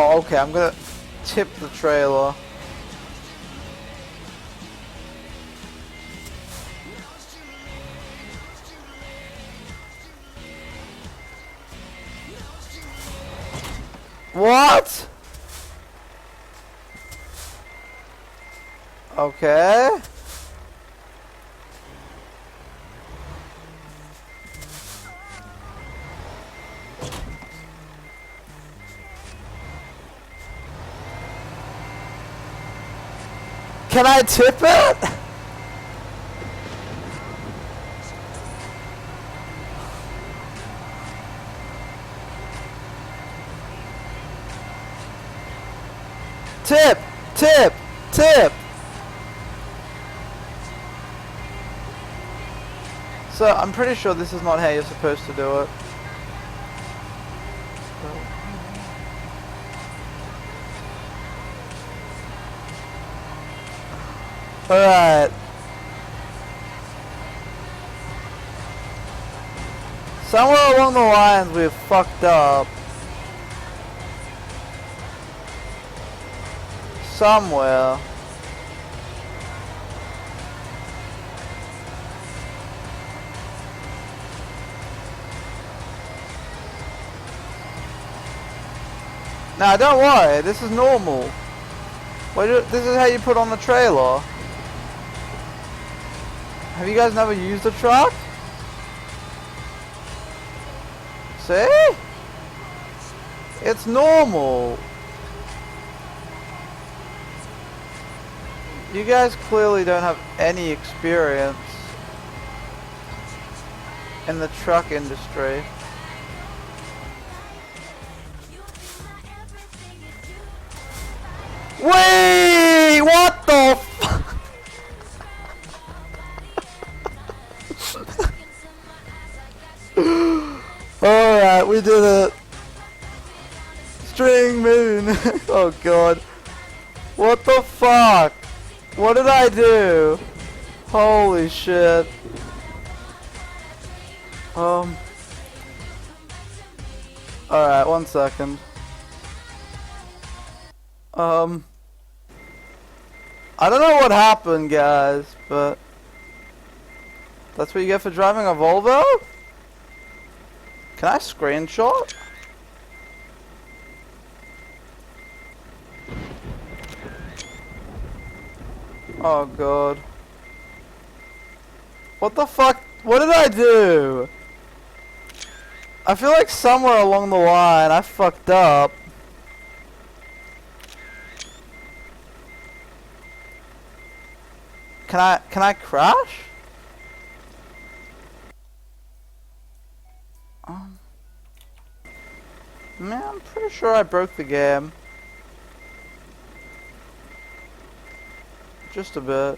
Oh, okay, I'm gonna tip the trailer. What? Okay. Can I tip it? Tip! Tip! Tip! So, I'm pretty sure this is not how you're supposed to do it. Alright. Somewhere along the lines we've fucked up. Somewhere. Nah, don't worry, this is normal. This is how you put on the trailer. Have you guys never used a truck? See? It's normal. You guys clearly don't have any experience in the truck industry. Wait! What the fuck? Alright, we did it. String moon. Oh god. What the fuck? What did I do? Holy shit. Alright, 1 second. I don't know what happened, guys, but that's what you get for driving a Volvo? Can I screenshot? Oh god. What the fuck? What did I do? I feel like somewhere along the line I fucked up. Can I crash? Man, I'm pretty sure I broke the game. Just a bit.